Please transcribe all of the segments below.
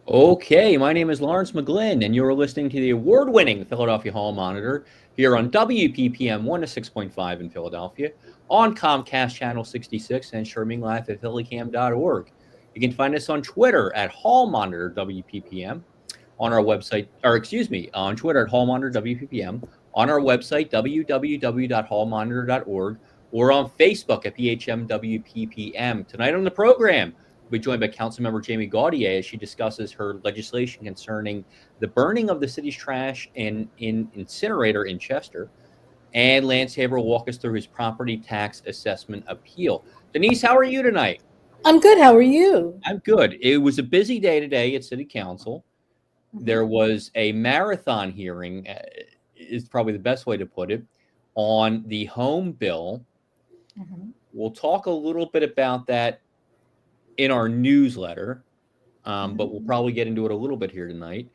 Okay, my name is Lawrence McGlynn, and you're listening to the award-winning Philadelphia Hall Monitor here on WPPM 106.5 in Philadelphia, on Comcast Channel 66, and streaming live at phillycam.org. You can find us on Twitter at Hall Monitor WPPM, on our website, or excuse me, on Twitter at Hall Monitor WPPM, on our website, www.hallmonitor.org, or on Facebook at PHMWPPM. Tonight on the program, we'll be joined by Councilmember Jaime Gauthier as she discusses her legislation concerning the burning of the city's trash in incinerator in Chester. And Lance Haber will walk us through his property tax assessment appeal. Denise, how are you tonight? I'm good. How are you? I'm good. It was a busy day today at City Council. There was a marathon hearing, is probably the best way to put it, on the home bill. We'll talk a little bit about that in our newsletter, but we'll probably get into it a little bit here tonight.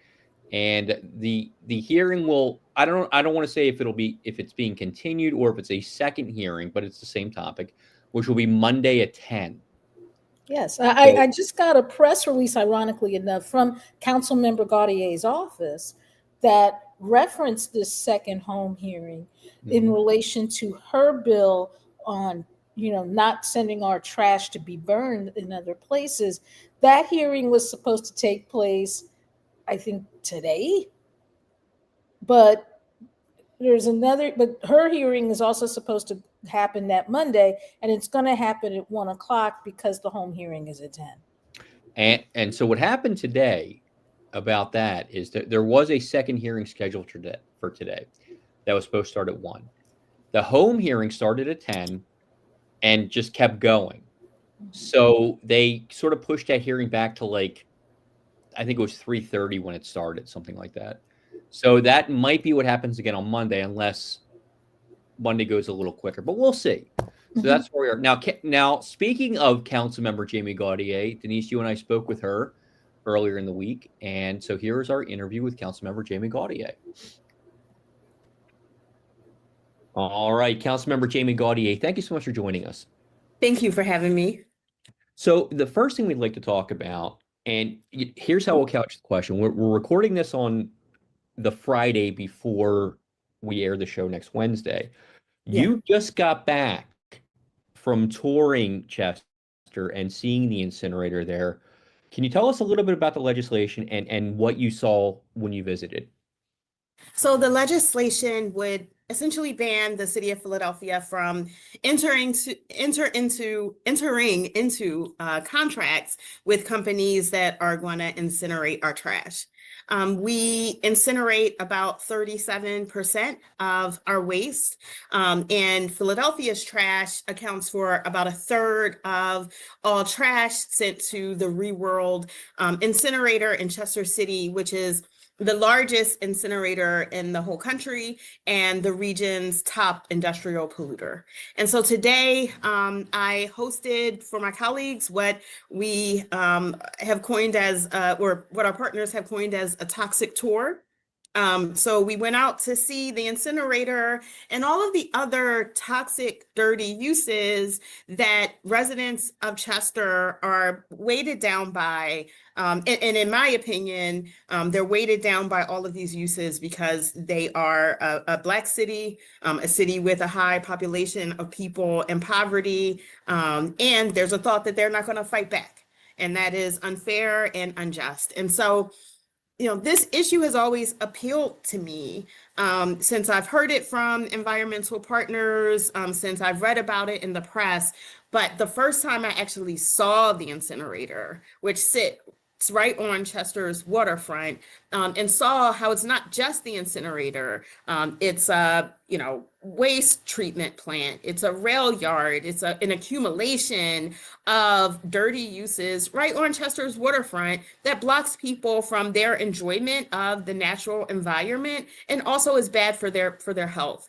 And the hearing will, I don't want to say if it's being continued or if it's a second hearing, but it's the same topic, which will be Monday at 10. Yes, I just got a press release, ironically enough, from Councilmember Gauthier's office that referenced this second home hearing in relation to her bill on, not sending our trash to be burned in other places. That hearing was supposed to take place, I think, today. But but her hearing is also supposed to happen that Monday, and it's going to happen at 1:00 because the home hearing is at 10. And so what happened today about that is that there was a second hearing scheduled for today that was supposed to start at 1. The home hearing started at 10 and just kept going. So they sort of pushed that hearing back to I think it was 3:30 when it started, something like that. So that might be what happens again on Monday, unless Monday goes a little quicker, but we'll see. So that's where we are. Now, speaking of Councilmember Jaime Gauthier, Denise, you and I spoke with her earlier in the week. And so here is our interview with Councilmember Jaime Gauthier. All right, Councilmember Jaime Gauthier, thank you so much for joining us. Thank you for having me. So the first thing we'd like to talk about, and here's how we'll couch the question. We're recording this on the Friday before we air the show next Wednesday. You just got back from touring Chester and seeing the incinerator there. Can you tell us a little bit about the legislation and what you saw when you visited? So the legislation would essentially ban the city of Philadelphia from entering into contracts with companies that are going to incinerate our trash. We incinerate about 37% of our waste, and Philadelphia's trash accounts for about 1/3 of all trash sent to the Reworld incinerator in Chester City, which is the largest incinerator in the whole country and the region's top industrial polluter. And so today I hosted for my colleagues what we have coined as, or what our partners have coined as, a toxic tour. So we went out to see the incinerator and all of the other toxic, dirty uses that residents of Chester are weighted down by. And in my opinion, they're weighted down by all of these uses because they are a Black city, a city with a high population of people in poverty. And there's a thought that they're not going to fight back. And that is unfair and unjust. And so this issue has always appealed to me since I've heard it from environmental partners, since I've read about it in the press. But the first time I actually saw the incinerator, which sits right on Chester's waterfront, and saw how it's not just the incinerator, it's a waste treatment plant, it's a rail yard, it's an accumulation of dirty uses right on Chester's waterfront that blocks people from their enjoyment of the natural environment and also is bad for their health.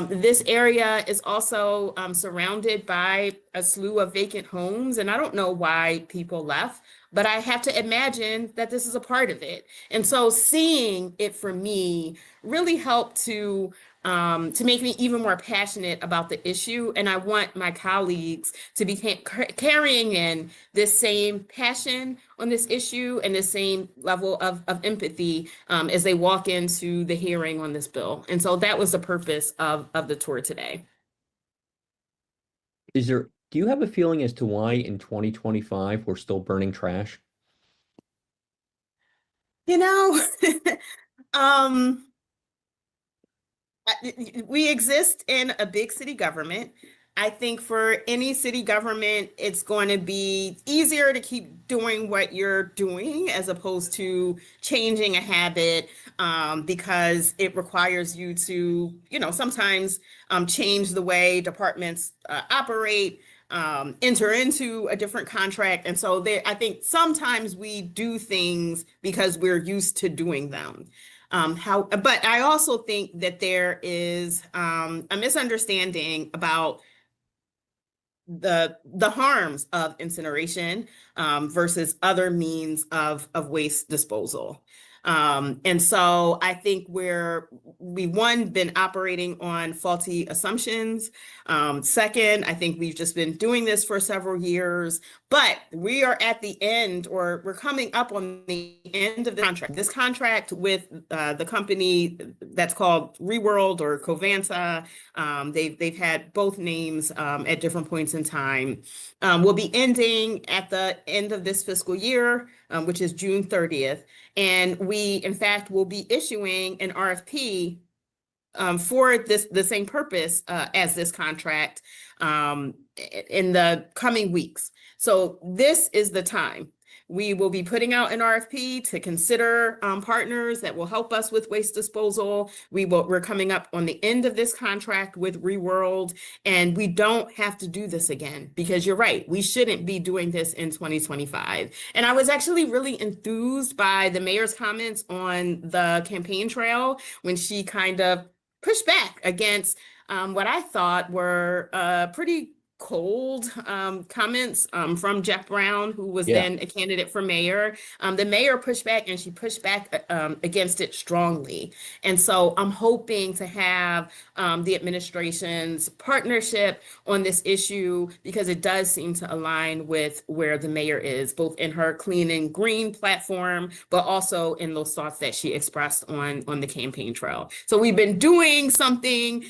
This area is also surrounded by a slew of vacant homes, and I don't know why people left, but I have to imagine that this is a part of it. And so seeing it for me really helped to to make me even more passionate about the issue. And I want my colleagues to be carrying in this same passion on this issue and the same level of empathy as they walk into the hearing on this bill. And so that was the purpose of the tour today. Do you have a feeling as to why in 2025 we're still burning trash? You know, we exist in a big city government. I think for any city government, it's going to be easier to keep doing what you're doing as opposed to changing a habit, because it requires you to, sometimes change the way departments operate, enter into a different contract. And so I think sometimes we do things because we're used to doing them. But I also think that there is a misunderstanding about the harms of incineration versus other means of waste disposal. And so I think we've been operating on faulty assumptions. Second, I think we've just been doing this for several years, but we are at the end, or we're coming up on the end of the contract. This contract with the company that's called Reworld or Covanta, they've had both names at different points in time, will be ending at the end of this fiscal year, which is June 30th. And we, in fact, will be issuing an RFP for the same purpose as this contract in the coming weeks. So this is the time. We will be putting out an RFP to consider partners that will help us with waste disposal. We're coming up on the end of this contract with Reworld, and we don't have to do this again, because you're right, we shouldn't be doing this in 2025. And I was actually really enthused by the mayor's comments on the campaign trail when she kind of pushed back against what I thought were pretty cold comments from Jeff Brown, who was then a candidate for mayor. The mayor pushed back, and she pushed back against it strongly. And so I'm hoping to have the administration's partnership on this issue, because it does seem to align with where the mayor is, both in her clean and green platform, but also in those thoughts that she expressed on the campaign trail. So we've been doing something,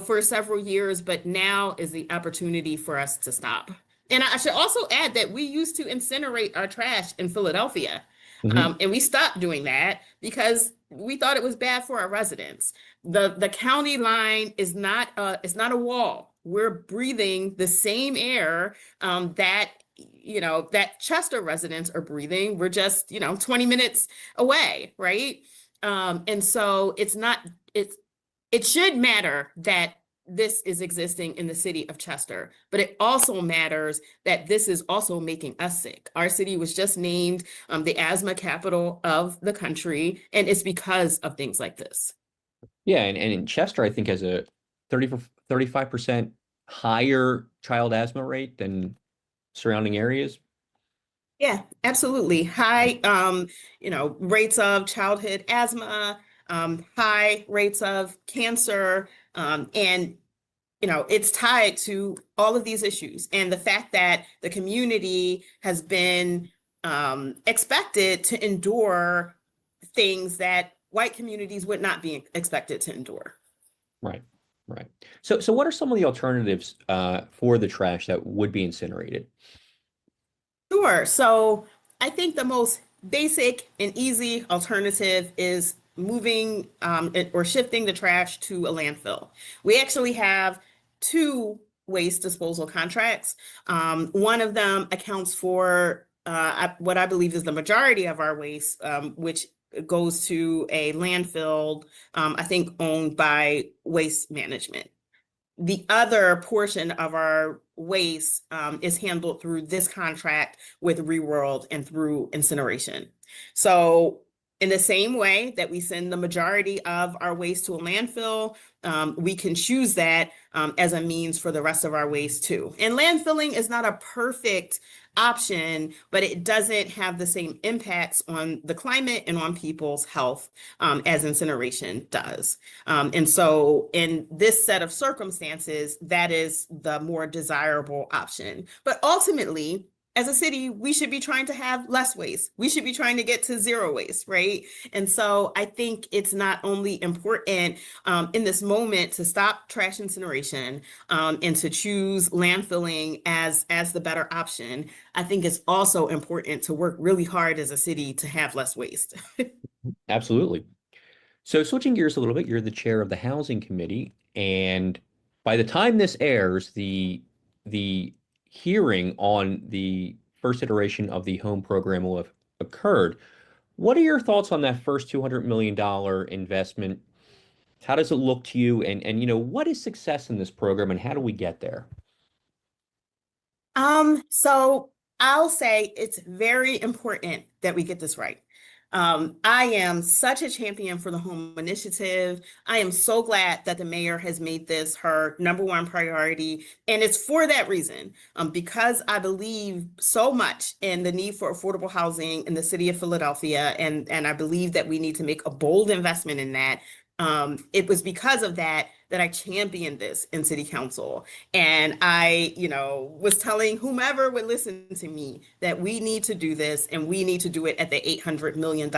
for several years, but now is the opportunity for us to stop. And I should also add that we used to incinerate our trash in Philadelphia. And we stopped doing that because we thought it was bad for our residents. The county line is not a wall. We're breathing the same air that Chester residents are breathing. We're just 20 minutes away, right? And so it should matter that this is existing in the city of Chester, but it also matters that this is also making us sick. Our city was just named the asthma capital of the country, and it's because of things like this. Yeah, and in Chester, I think has a 35% higher child asthma rate than surrounding areas. Yeah, absolutely. High, rates of childhood asthma, high rates of cancer, and it's tied to all of these issues. And the fact that the community has been expected to endure things that white communities would not be expected to endure. Right. So what are some of the alternatives for the trash that would be incinerated? Sure. So I think the most basic and easy alternative is moving or shifting the trash to a landfill. We actually have 2 waste disposal contracts. One of them accounts for what I believe is the majority of our waste, which goes to a landfill, I think owned by Waste Management. The other portion of our waste is handled through this contract with Reworld and through incineration. So in the same way that we send the majority of our waste to a landfill, we can choose that as a means for the rest of our waste too. And landfilling is not a perfect option, but it doesn't have the same impacts on the climate and on people's health as incineration does. And so in this set of circumstances, that is the more desirable option. But ultimately, as a city, we should be trying to have less waste. We should be trying to get to zero waste, right? And so I think it's not only important in this moment to stop trash incineration and to choose landfilling as the better option. I think it's also important to work really hard as a city to have less waste. Absolutely. So switching gears a little bit, you're the chair of the Housing Committee, and by the time this airs, the hearing on the first iteration of the home program will have occurred. What are your thoughts on that first $200 million investment? How does it look to you? And what is success in this program and how do we get there? So I'll say it's very important that we get this right. I am such a champion for the home initiative. I am so glad that the mayor has made this her #1 priority. And it's for that reason, because I believe so much in the need for affordable housing in the city of Philadelphia. And I believe that we need to make a bold investment in that. It was because of that I championed this in city council. And I, was telling whomever would listen to me that we need to do this and we need to do it at the $800 million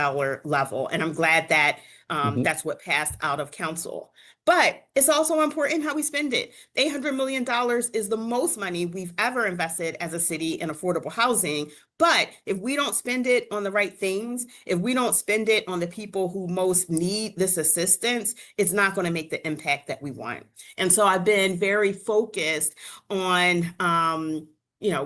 level. And I'm glad that that's what passed out of council. But it's also important how we spend it. $800 million is the most money we've ever invested as a city in affordable housing. But if we don't spend it on the right things, if we don't spend it on the people who most need this assistance, it's not going to make the impact that we want. And so I've been very focused on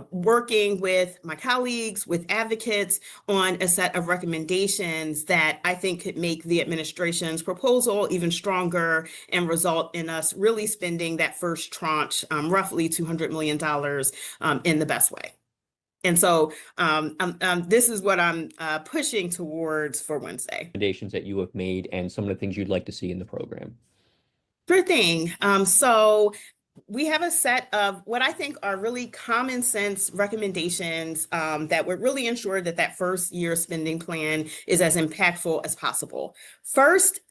working with my colleagues, with advocates on a set of recommendations that I think could make the administration's proposal even stronger and result in us really spending that first tranche, roughly $200 million in the best way. And so this is what I'm pushing towards for Wednesday. Recommendations that you have made and some of the things you'd like to see in the program. Sure thing. So we have a set of what I think are really common sense recommendations that would really ensure that that first year spending plan is as impactful as possible. First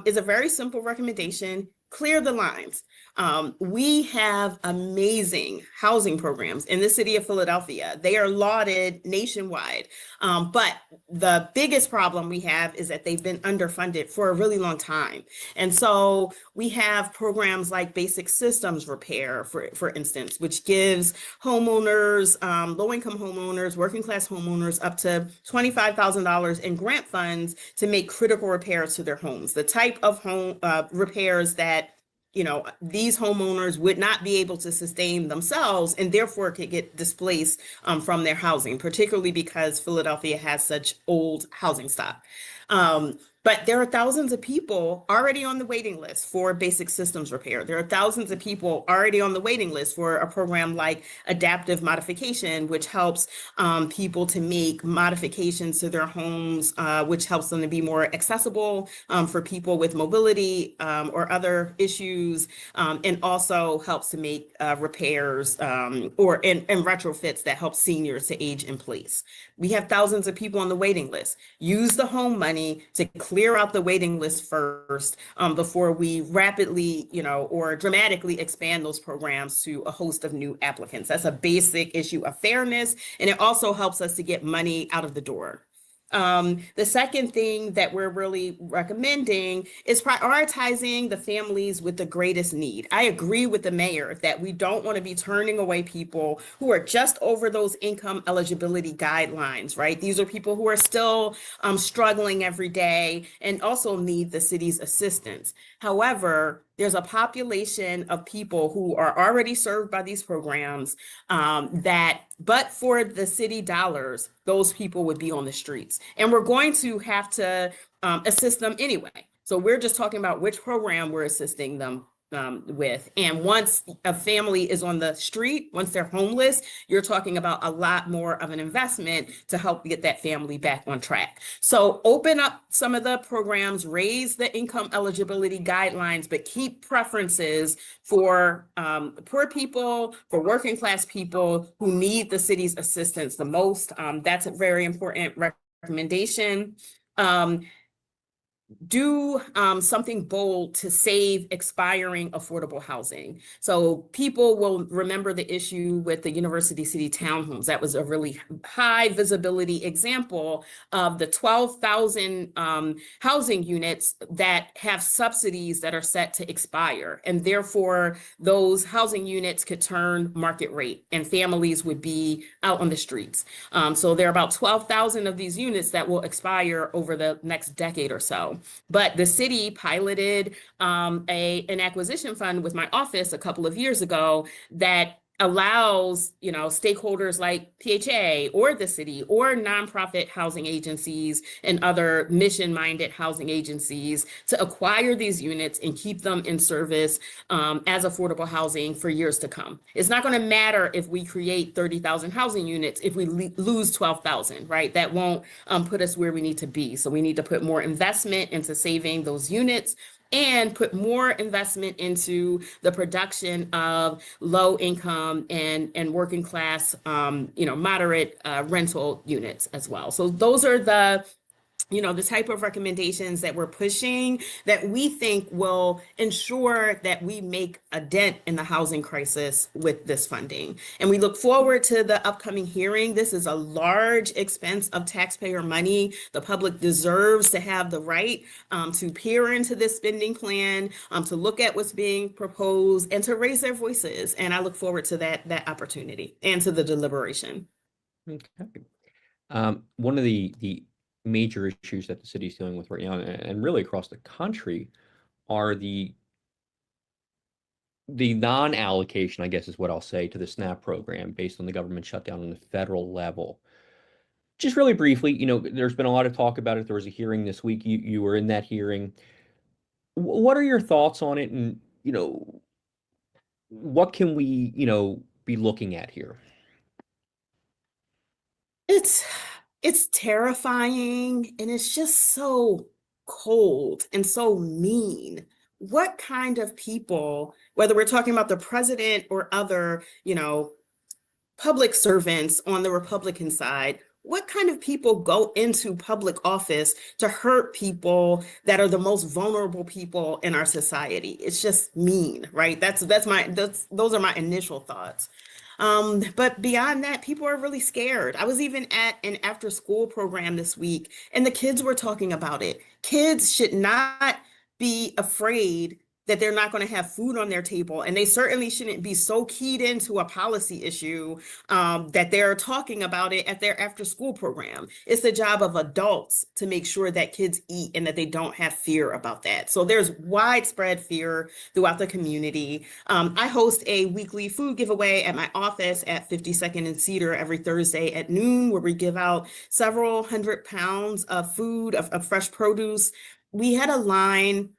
is a very simple recommendation: clear the lines. We have amazing housing programs in the city of Philadelphia. They are lauded nationwide. But the biggest problem we have is that they've been underfunded for a really long time. And so we have programs like basic systems repair, for instance, which gives homeowners, low-income homeowners, working class homeowners up to $25,000 in grant funds to make critical repairs to their homes. The type of home repairs that these homeowners would not be able to sustain themselves and therefore could get displaced from their housing, particularly because Philadelphia has such old housing stock. But there are thousands of people already on the waiting list for basic systems repair. There are thousands of people already on the waiting list for a program like adaptive modification, which helps people to make modifications to their homes, which helps them to be more accessible for people with mobility or other issues, and also helps to make repairs and retrofits that help seniors to age in place. We have thousands of people on the waiting list. Use the home money to clear out the waiting list first before we rapidly, or dramatically expand those programs to a host of new applicants. That's a basic issue of fairness, and it also helps us to get money out of the door. The second thing that we're really recommending is prioritizing the families with the greatest need. I agree with the mayor that we don't want to be turning away people who are just over those income eligibility guidelines, right? These are people who are still struggling every day and also need the city's assistance. However, there's a population of people who are already served by these programs that, but for the city dollars, those people would be on the streets. And we're going to have to assist them anyway. So we're just talking about which program we're assisting them with. And once a family is on the street, once they're homeless, you're talking about a lot more of an investment to help get that family back on track. So open up some of the programs, raise the income eligibility guidelines, but keep preferences for poor people, for working class people who need the city's assistance the most. That's a very important recommendation. Do something bold to save expiring affordable housing. So people will remember the issue with the University City townhomes. That was a really high visibility example of the 12,000 housing units that have subsidies that are set to expire. And therefore, those housing units could turn market rate and families would be out on the streets. So there are about 12,000 of these units that will expire over the next decade or so. But the city piloted an acquisition fund with my office a couple of years ago that allows, stakeholders like PHA or the city or nonprofit housing agencies and other mission-minded housing agencies to acquire these units and keep them in service as affordable housing for years to come. It's not going to matter if we create 30,000 housing units if we lose 12,000, right? That won't put us where we need to be. So we need to put more investment into saving those units and put more investment into the production of low income and working class, moderate rental units as well. So those are the type of recommendations that we're pushing that we think will ensure that we make a dent in the housing crisis with this funding. And we look forward to the upcoming hearing. This is a large expense of taxpayer money. The public deserves to have the right to peer into this spending plan, to look at what's being proposed and to raise their voices. And I look forward to that opportunity and to the deliberation. Okay. One of the major issues that the city is dealing with right now, and really across the country, are the non-allocation, I guess is what I'll say, to the SNAP program based on the government shutdown on the federal level. Just really briefly, there's been a lot of talk about it. There was a hearing this week. You were in that hearing. What are your thoughts on it? And, what can we, be looking at here? It's terrifying and it's just so cold and so mean. What kind of people, whether we're talking about the president or other, public servants on the Republican side, what kind of people go into public office to hurt people that are the most vulnerable people in our society? It's just mean, right? Those are my initial thoughts. But beyond that, people are really scared. I was even at an after school program this week and the kids were talking about it. Kids should not be afraid that they're not going to have food on their table. And they certainly shouldn't be so keyed into a policy issue that they're talking about it at their after school program. It's the job of adults to make sure that kids eat and that they don't have fear about that. So there's widespread fear throughout the community. I host a weekly food giveaway at my office at 52nd and Cedar every Thursday at noon, where we give out several 100 pounds of food, of fresh produce. We had a line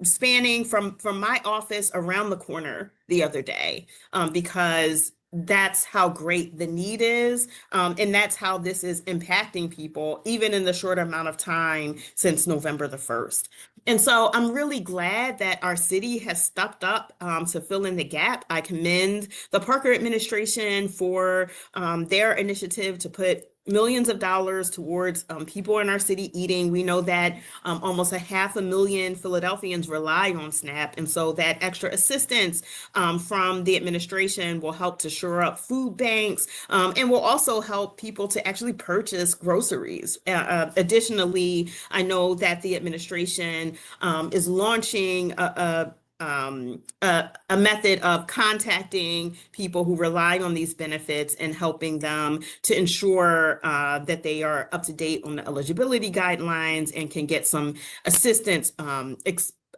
spanning from my office around the corner the other day, because that's how great the need is. And that's how this is impacting people, even in the short amount of time since November the 1st. And so I'm really glad that our city has stepped up to fill in the gap. I commend the Parker administration for their initiative to put millions of dollars towards people in our city eating. We know that almost 500,000 Philadelphians rely on SNAP. And so that extra assistance from the administration will help to shore up food banks and will also help people to actually purchase groceries. Additionally, I know that the administration is launching a method of contacting people who rely on these benefits and helping them to ensure that they are up to date on the eligibility guidelines and can get some assistance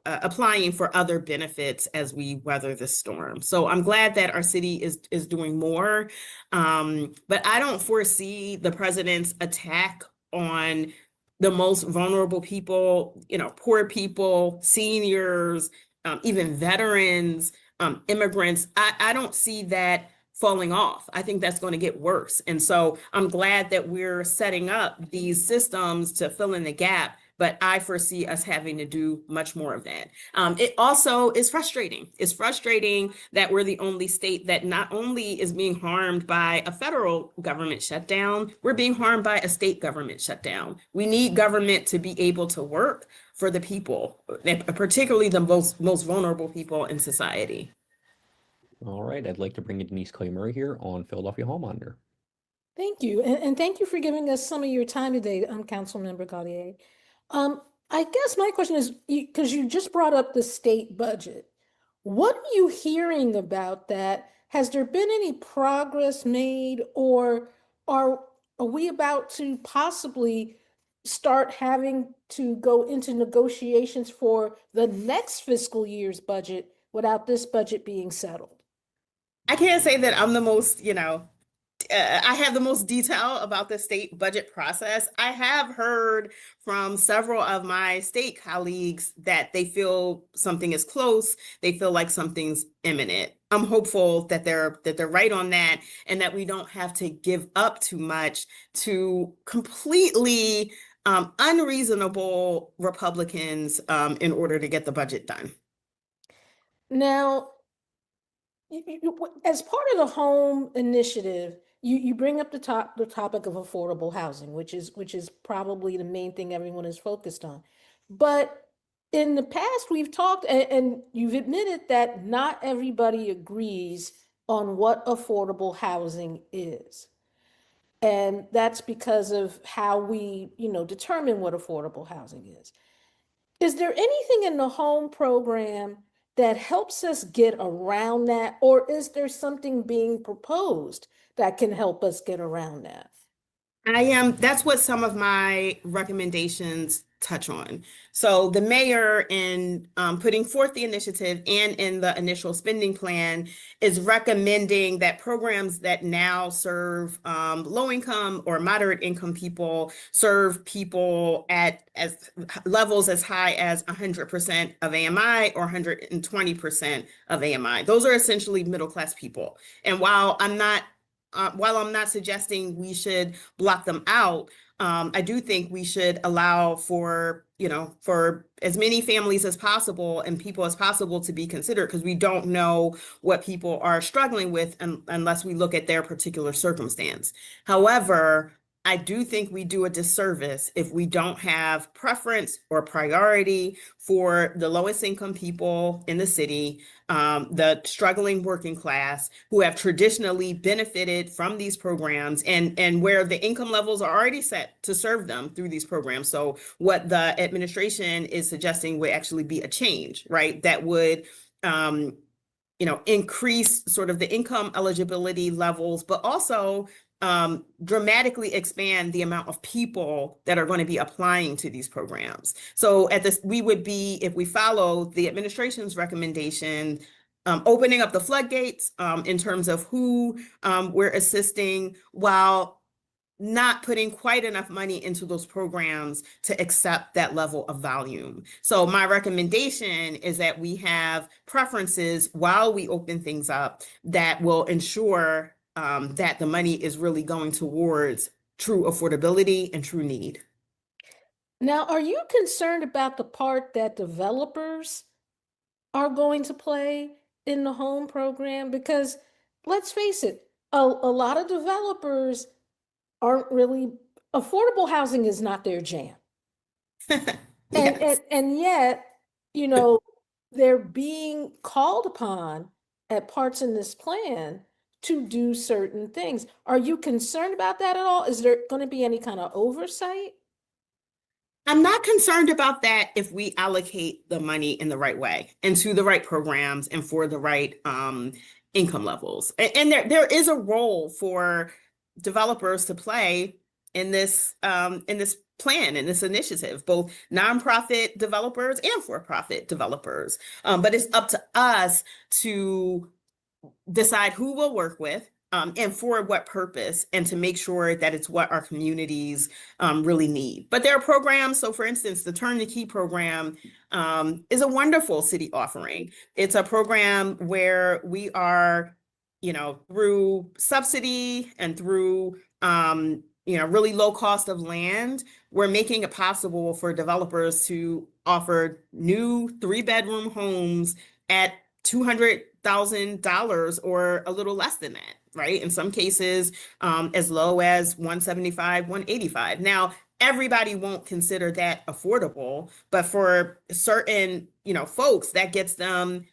applying for other benefits as we weather the storm. So I'm glad that our city is doing more, but I don't foresee the president's attack on the most vulnerable people, poor people, seniors, even veterans, immigrants. I don't see that falling off. I think that's going to get worse. And so I'm glad that we're setting up these systems to fill in the gap, but I foresee us having to do much more of that. It also is frustrating. It's frustrating that we're the only state that not only is being harmed by a federal government shutdown, we're being harmed by a state government shutdown. We need government to be able to work for the people, particularly the most vulnerable people in society. All right, I'd like to bring in Denise Clay-Murray here on Philadelphia Hall Monitor. Thank you. And thank you for giving us some of your time today, Councilmember Gauthier. I guess my question is, because you just brought up the state budget, what are you hearing about that? Has there been any progress made, or are we about to possibly start having to go into negotiations for the next fiscal year's budget without this budget being settled? I can't say that I'm the most, I have the most detail about the state budget process. I have heard from several of my state colleagues that they feel something is close. They feel like something's imminent. I'm hopeful that they're right on that, and that we don't have to give up too much to completely unreasonable Republicans in order to get the budget done. Now, as part of the home initiative, you bring up the topic of affordable housing, which is probably the main thing everyone is focused on. But in the past, we've talked, and you've admitted that not everybody agrees on what affordable housing is. And that's because of how we, determine what affordable housing is. Is there anything in the home program that helps us get around that, or is there something being proposed that can help us get around that? That's what some of my recommendations touch on. So the mayor, in putting forth the initiative and in the initial spending plan, is recommending that programs that now serve low income or moderate income people serve people at as levels as high as 100% of AMI or 120% of AMI. Those are essentially middle class people. And while I'm not suggesting we should block them out, I do think we should allow for as many families as possible and people as possible to be considered, because we don't know what people are struggling with unless we look at their particular circumstance. However, I do think we do a disservice if we don't have preference or priority for the lowest income people in the city, the struggling working class who have traditionally benefited from these programs, and where the income levels are already set to serve them through these programs. So what the administration is suggesting would actually be a change, right? That would increase sort of the income eligibility levels, but also dramatically expand the amount of people that are going to be applying to these programs. So we would be, if we follow the administration's recommendation, opening up the floodgates in terms of who we're assisting, while not putting quite enough money into those programs to accept that level of volume. So my recommendation is that we have preferences while we open things up that will ensure that the money is really going towards true affordability and true need. Now, are you concerned about the part that developers are going to play in the home program? Because let's face it, a lot of developers aren't really, affordable housing is not their jam. Yes. And yet, they're being called upon at parts in this plan to do certain things. Are you concerned about that at all? Is there going to be any kind of oversight? I'm not concerned about that if we allocate the money in the right way and to the right programs and for the right income levels. And there is a role for developers to play in this plan, in this initiative, both nonprofit developers and for-profit developers. But it's up to us to decide who we'll work with, and for what purpose, and to make sure that it's what our communities really need. But there are programs. So for instance, the Turn the Key program is a wonderful city offering. It's a program where we are, through subsidy and through, really low cost of land, we're making it possible for developers to offer new 3-bedroom homes at $200,000 or a little less than that, right? In some cases, as low as 175, 185. Now, everybody won't consider that affordable, but for certain, folks, that gets them,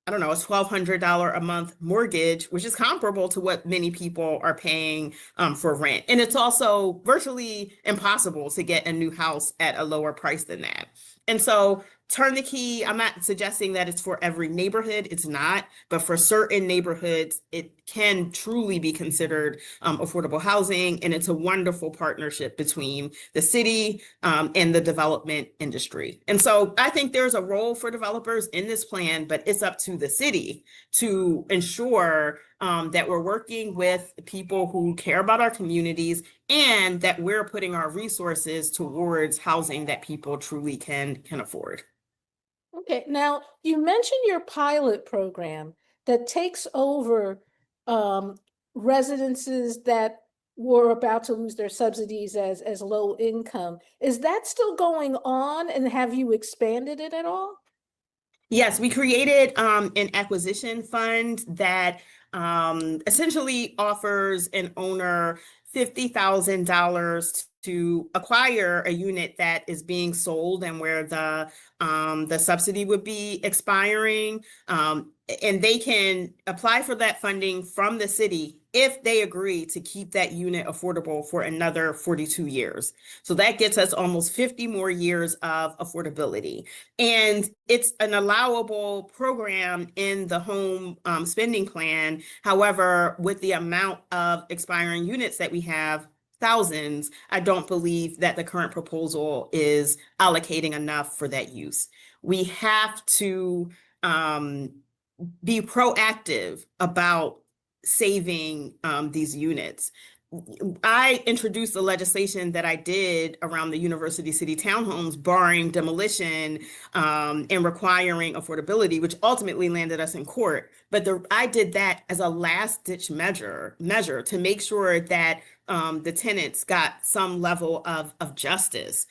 I don't know, a $1,200 a month mortgage, which is comparable to what many people are paying for rent. And it's also virtually impossible to get a new house at a lower price than that. And so Turn the Key, I'm not suggesting that it's for every neighborhood. It's not, but for certain neighborhoods, it can truly be considered affordable housing. And it's a wonderful partnership between the city and the development industry. And so I think there's a role for developers in this plan, but it's up to the city to ensure that we're working with people who care about our communities and that we're putting our resources towards housing that people truly can afford. Okay, now you mentioned your pilot program that takes over residences that were about to lose their subsidies as low income. Is that still going on, and have you expanded it at all? Yes, we created an acquisition fund that essentially offers an owner $50,000 to acquire a unit that is being sold and where the subsidy would be expiring. And they can apply for that funding from the city if they agree to keep that unit affordable for another 42 years. So that gets us almost 50 more years of affordability. And it's an allowable program in the home spending plan. However, with the amount of expiring units that we have, thousands, I don't believe that the current proposal is allocating enough for that use. We have to be proactive about saving these units. I introduced the legislation that I did around the University City townhomes, barring demolition and requiring affordability, which ultimately landed us in court. But I did that as a last-ditch measure to make sure that the tenants got some level of justice.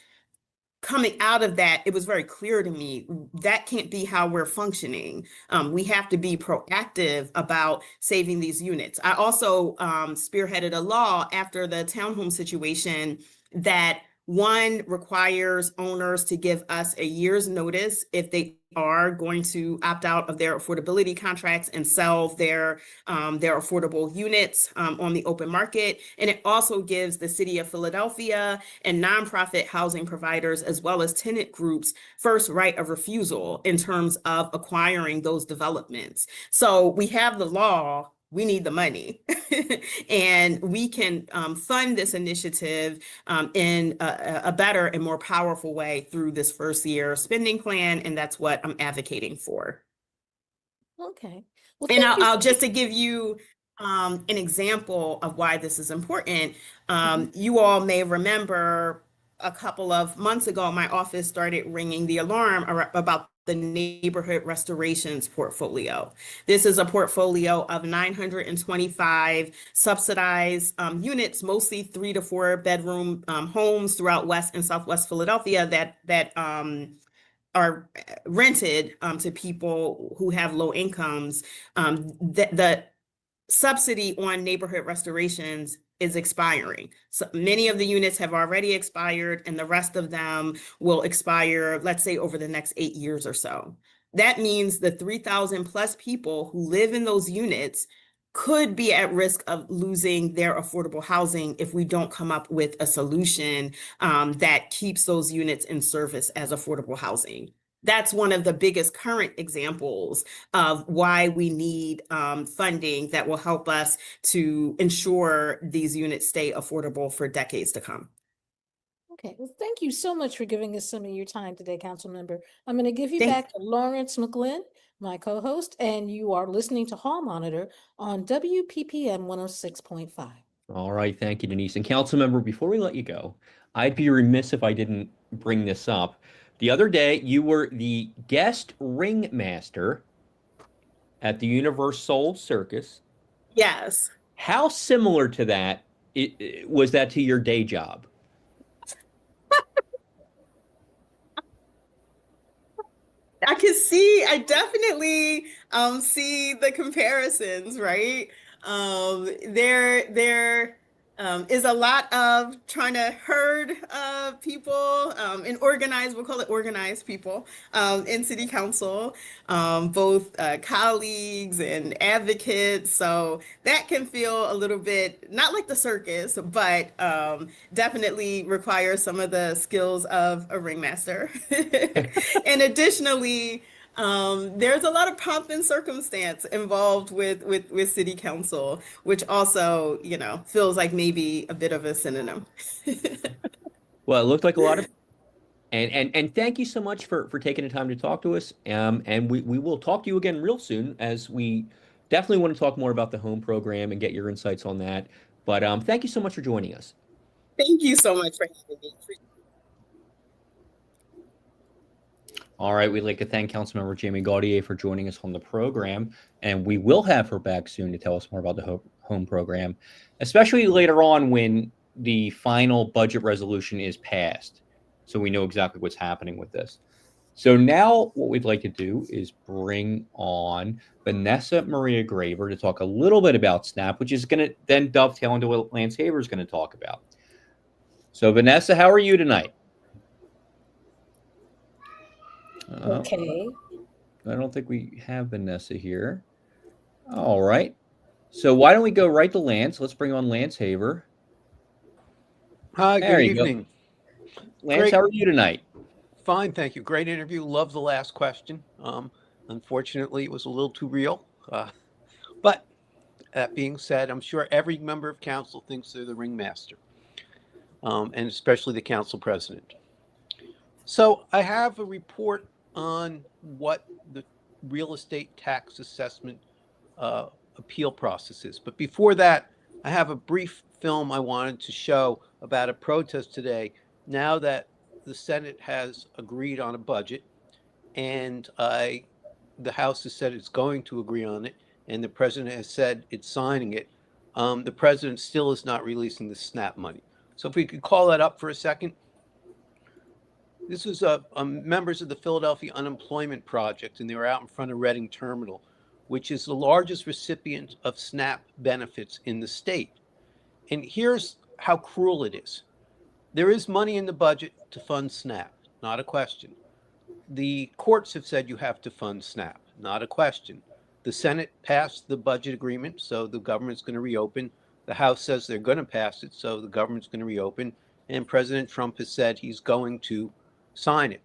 Coming out of that, it was very clear to me that can't be how we're functioning. We have to be proactive about saving these units. I also spearheaded a law after the townhome situation that one requires owners to give us a year's notice if they are going to opt out of their affordability contracts and sell their affordable units on the open market. And it also gives the city of Philadelphia and nonprofit housing providers, as well as tenant groups, first right of refusal in terms of acquiring those developments. So we have the law. We need the money and we can fund this initiative in a better and more powerful way through this first year spending plan. And that's what I'm advocating for. Okay. Well, and I'll just to give you an example of why this is important. You all may remember a couple of months ago, my office started ringing the alarm about the neighborhood restorations portfolio. This is a portfolio of 925 subsidized units, mostly 3 to 4 bedroom homes throughout West and Southwest Philadelphia that are rented to people who have low incomes. The subsidy on neighborhood restorations is expiring. So many of the units have already expired and the rest of them will expire, let's say, over the next 8 years or so. That means the 3,000 plus people who live in those units could be at risk of losing their affordable housing if we don't come up with a solution that keeps those units in service as affordable housing. That's one of the biggest current examples of why we need funding that will help us to ensure these units stay affordable for decades to come. Okay, well, thank you so much for giving us some of your time today, Council Member. I'm going to give you Thank back to Lawrence McGlynn, my co-host, and you are listening to Hall Monitor on WPPM 106.5. All right, thank you, Denise. And council member, before we let you go, I'd be remiss if I didn't bring this up. The other day, you were the guest ringmaster at the Universal Circus. Yes. How similar to that was that to your day job? I definitely see the comparisons, right? There is a lot of trying to herd people and organize, we'll call it organized people in city council, both colleagues and advocates. So that can feel a little bit not like the circus, but definitely requires some of the skills of a ringmaster. And additionally, there's a lot of pomp and circumstance involved with city council, which also, feels like maybe a bit of a synonym. Well, it looked like a lot of and thank you so much for taking the time to talk to us. And we will talk to you again real soon as we definitely want to talk more about the home program and get your insights on that. But thank you so much for joining us. Thank you so much for having me. All right, we'd like to thank Councilmember Jaime Gauthier for joining us on the program, and we will have her back soon to tell us more about the home program, especially later on when the final budget resolution is passed, so we know exactly what's happening with this. So now what we'd like to do is bring on Vanessa Maria Graver to talk a little bit about SNAP, which is going to then dovetail into what Lance Haver is going to talk about. So Vanessa, how are you tonight? Okay. I don't think we have Vanessa here. All right. So why don't we go right to Lance? Let's bring on Lance Haver. Hi, There good you go. evening. Lance, Great. how are you tonight? Fine, thank you. Great interview. Love the last question. Unfortunately, it was a little too real. But that being said, I'm sure every member of council thinks they're the ringmaster, and especially the council president. So I have a report on what the real estate tax assessment appeal process is. But before that, I have a brief film I wanted to show about a protest today. Now that the Senate has agreed on a budget, and the House has said it's going to agree on it, and the president has said it's signing it, the president still is not releasing the SNAP money. So if we could call that up for a second. This was members of the Philadelphia Unemployment Project, and they were out in front of Reading Terminal, which is the largest recipient of SNAP benefits in the state. And here's how cruel it is. There is money in the budget to fund SNAP, not a question. The courts have said you have to fund SNAP, not a question. The Senate passed the budget agreement, so the government's going to reopen. The House says they're going to pass it, so the government's going to reopen. And President Trump has said he's going to sign it.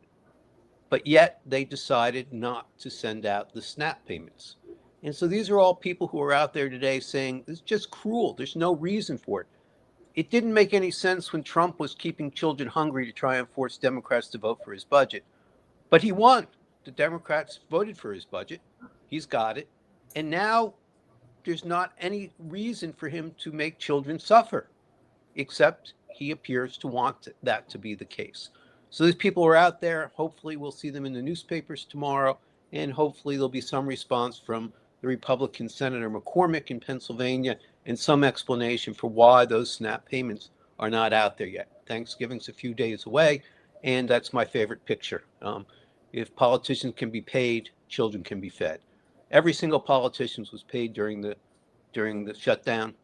But yet they decided not to send out the SNAP payments. And so these are all people who are out there today saying, it's just cruel. There's no reason for it. It didn't make any sense when Trump was keeping children hungry to try and force Democrats to vote for his budget. But he won. The Democrats voted for his budget. He's got it. And now there's not any reason for him to make children suffer, except he appears to want that to be the case. So these people are out there. Hopefully we'll see them in the newspapers tomorrow, and hopefully there'll be some response from the Republican Senator McCormick in Pennsylvania and some explanation for why those SNAP payments are not out there yet. Thanksgiving's a few days away, and that's my favorite picture. If politicians can be paid, children can be fed. Every single politician was paid during the shutdown.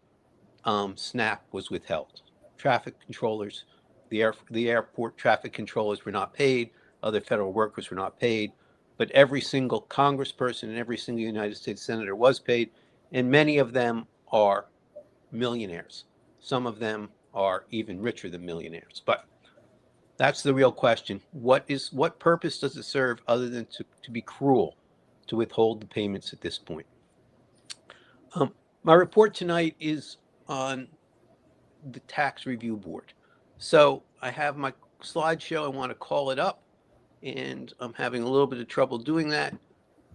SNAP was withheld. Traffic controllers, the airport traffic controllers were not paid. Other federal workers were not paid. But every single congressperson and every single United States senator was paid, and many of them are millionaires. Some of them are even richer than millionaires. But that's the real question. What purpose does it serve other than to be cruel to withhold the payments at this point? My report tonight is on the Tax Review Board. So I have my slideshow. I want to call it up, and I'm having a little bit of trouble doing that.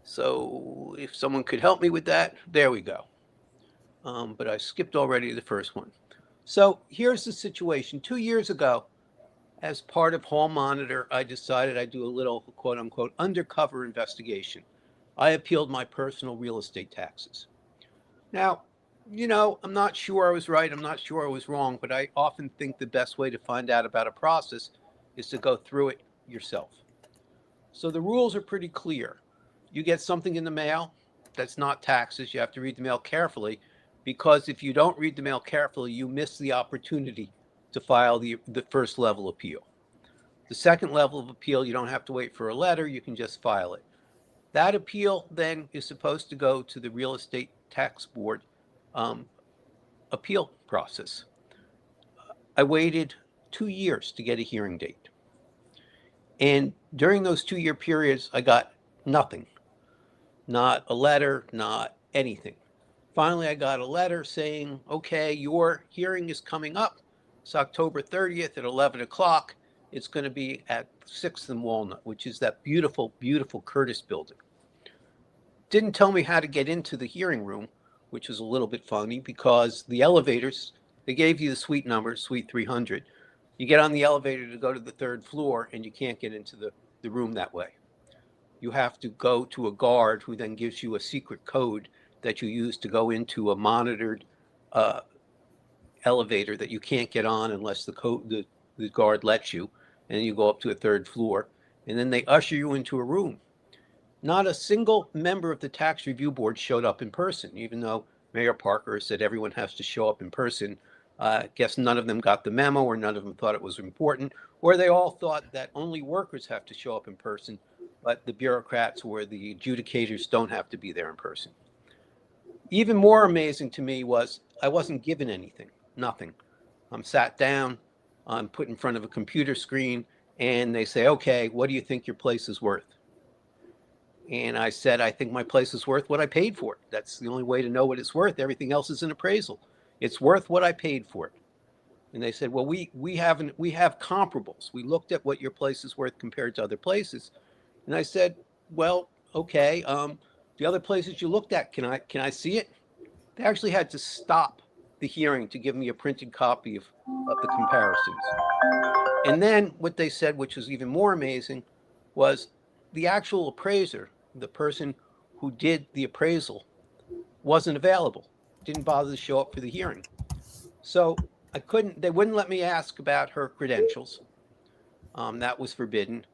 So if someone could help me with that, there we go. But I skipped already the first one. So here's the situation. 2 years ago, as part of Hall Monitor, I decided I'd do a little quote unquote undercover investigation. I appealed my personal real estate taxes. Now, I'm not sure I was right. I'm not sure I was wrong, but I often think the best way to find out about a process is to go through it yourself. So the rules are pretty clear. You get something in the mail that's not taxes. You have to read the mail carefully, because if you don't read the mail carefully, you miss the opportunity to file the first level appeal. The second level of appeal, you don't have to wait for a letter. You can just file it. That appeal then is supposed to go to the Real Estate Tax Board appeal process. I waited 2 years to get a hearing date. And during those 2-year periods, I got nothing. Not a letter, not anything. Finally, I got a letter saying, okay, your hearing is coming up. It's October 30th at 11 o'clock. It's going to be at 6th and Walnut, which is that beautiful, beautiful Curtis building. Didn't tell me how to get into the hearing room, which was a little bit funny, because the elevators, they gave you the suite number, suite 300. You get on the elevator to go to the 3rd floor, and you can't get into the room that way. You have to go to a guard who then gives you a secret code that you use to go into a monitored elevator that you can't get on unless the guard lets you. And then you go up to a 3rd floor, and then they usher you into a room. Not a single member of the tax review board showed up in person, even though Mayor Parker said everyone has to show up in person. I guess none of them got the memo, or none of them thought it was important, or they all thought that only workers have to show up in person, but the bureaucrats or the adjudicators don't have to be there in person. Even more amazing to me was I wasn't given anything, nothing. I'm sat down, I'm put in front of a computer screen, and they say, okay, what do you think your place is worth? And I said, I think my place is worth what I paid for it. That's the only way to know what it's worth. Everything else is an appraisal. It's worth what I paid for it. And they said, well, we have comparables. We looked at what your place is worth compared to other places. And I said, well, okay, the other places you looked at, can I see it? They actually had to stop the hearing to give me a printed copy of the comparisons. And then what they said, which was even more amazing, was the actual appraiser, the person who did the appraisal, wasn't available, didn't bother to show up for the hearing. So they wouldn't let me ask about her credentials. That was forbidden.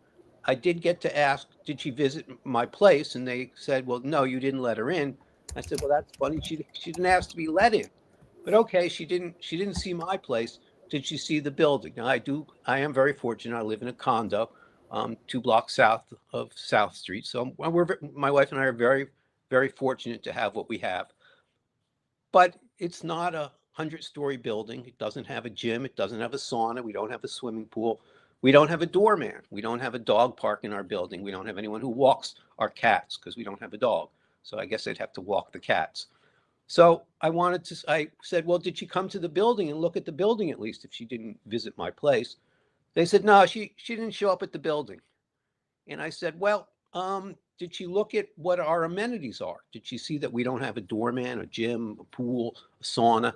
I did get to ask, did she visit my place? And they said, well, no, you didn't let her in. I said, well, that's funny. She didn't ask to be let in. But okay, she didn't see my place. Did she see the building? Now, I am very fortunate. I live in a condo 2 blocks south of South Street. So my wife and I are very, very fortunate to have what we have. But it's not a 100-story building. It doesn't have a gym. It doesn't have a sauna. We don't have a swimming pool. We don't have a doorman. We don't have a dog park in our building. We don't have anyone who walks our cats because we don't have a dog. So I guess they'd have to walk the cats. So I said, well, did she come to the building and look at the building at least if she didn't visit my place? They said, no, she didn't show up at the building. And I said, well, did she look at what our amenities are? Did she see that we don't have a doorman, a gym, a pool, a sauna?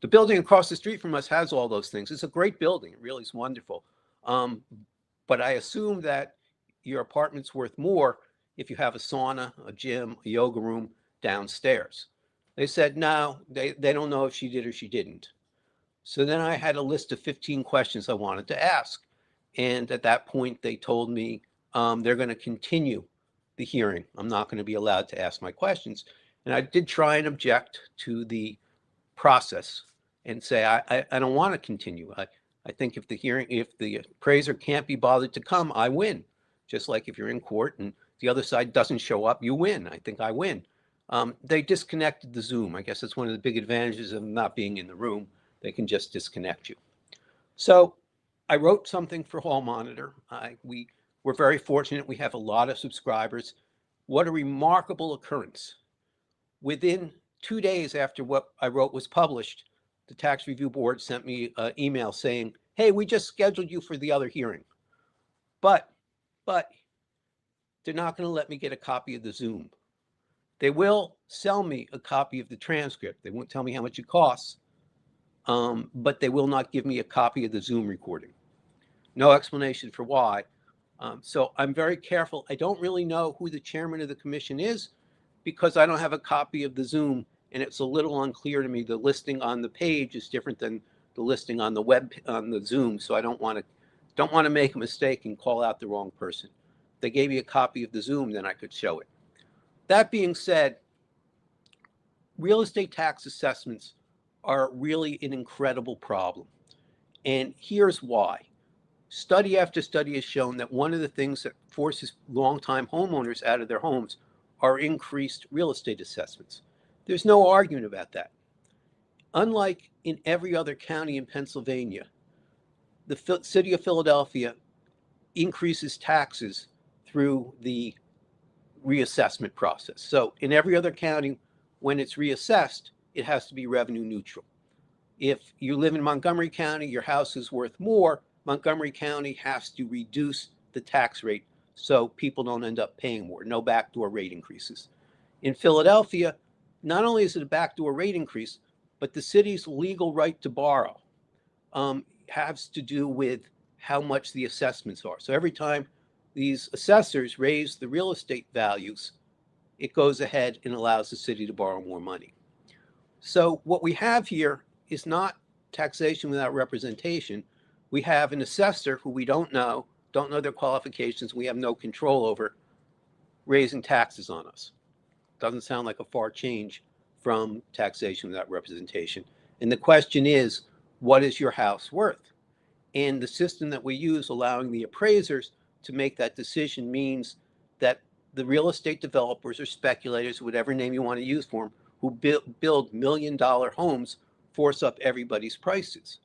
The building across the street from us has all those things. It's a great building. It really is wonderful. But I assume that your apartment's worth more if you have a sauna, a gym, a yoga room downstairs. They said, no, they don't know if she did or she didn't. So then I had a list of 15 questions I wanted to ask. And at that point, they told me they're going to continue the hearing. I'm not going to be allowed to ask my questions. And I did try and object to the process and say, I don't want to continue. I think if the appraiser can't be bothered to come, I win. Just like if you're in court and the other side doesn't show up, you win. I think I win. They disconnected the Zoom. I guess that's one of the big advantages of not being in the room. They can just disconnect you. So I wrote something for Hall Monitor. We're very fortunate. We have a lot of subscribers. What a remarkable occurrence. Within 2 days after what I wrote was published, the Tax Review Board sent me an email saying, hey, we just scheduled you for the other hearing. But they're not going to let me get a copy of the Zoom. They will sell me a copy of the transcript. They won't tell me how much it costs, but they will not give me a copy of the Zoom recording. No explanation for why. So I'm very careful. I don't really know who the chairman of the commission is because I don't have a copy of the Zoom, and it's a little unclear to me. The listing on the page is different than the listing on the web on the Zoom, so I don't want to make a mistake and call out the wrong person. If they gave me a copy of the Zoom, then I could show it. That being said, real estate tax assessments are really an incredible problem. And here's why. Study after study has shown that one of the things that forces longtime homeowners out of their homes are increased real estate assessments. There's no argument about that. Unlike in every other county in Pennsylvania, the city of Philadelphia increases taxes through the reassessment process. So in every other county, when it's reassessed, it has to be revenue neutral. If you live in Montgomery County, your house is worth more, Montgomery County has to reduce the tax rate so people don't end up paying more, no backdoor rate increases. In Philadelphia, not only is it a backdoor rate increase, but the city's legal right to borrow has to do with how much the assessments are. So every time these assessors raise the real estate values, it goes ahead and allows the city to borrow more money. So what we have here is not taxation without representation. We have an assessor who we don't know their qualifications, we have no control over, raising taxes on us. Doesn't sound like a far change from taxation without representation. And the question is, what is your house worth? And the system that we use, allowing the appraisers to make that decision, means that the real estate developers or speculators, whatever name you want to use for them, who build $1 million homes, force up everybody's prices.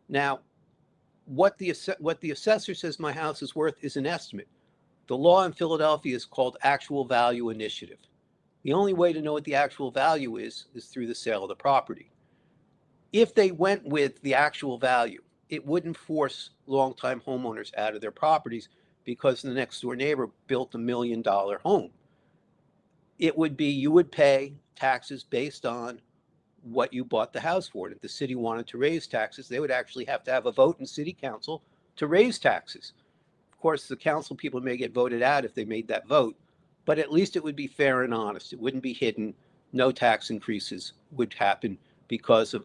Now, what the assessor says my house is worth is an estimate. The law in Philadelphia is called actual value initiative. The only way to know what the actual value is through the sale of the property. If they went with the actual value, it wouldn't force longtime homeowners out of their properties because the next door neighbor built $1 million home. It would be, you would pay taxes based on what you bought the house for. And if the city wanted to raise taxes, they would actually have to have a vote in city council to raise taxes. Of course, the council people may get voted out if they made that vote, but at least it would be fair and honest. It wouldn't be hidden. No tax increases would happen because of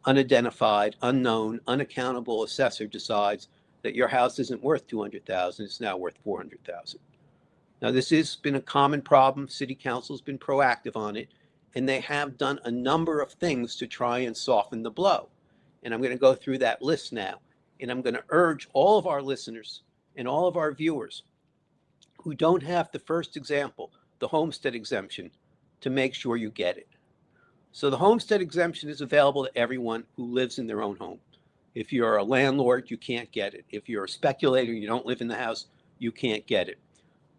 unidentified, unknown, unaccountable assessor decides that your house isn't worth $200,000, it's now worth $400,000. Now, this has been a common problem. City council's been proactive on it, and they have done a number of things to try and soften the blow. And I'm going to go through that list now. And I'm going to urge all of our listeners and all of our viewers who don't have the first example, the homestead exemption, to make sure you get it. So the homestead exemption is available to everyone who lives in their own home. If you're a landlord, you can't get it. If you're a speculator, you don't live in the house, you can't get it.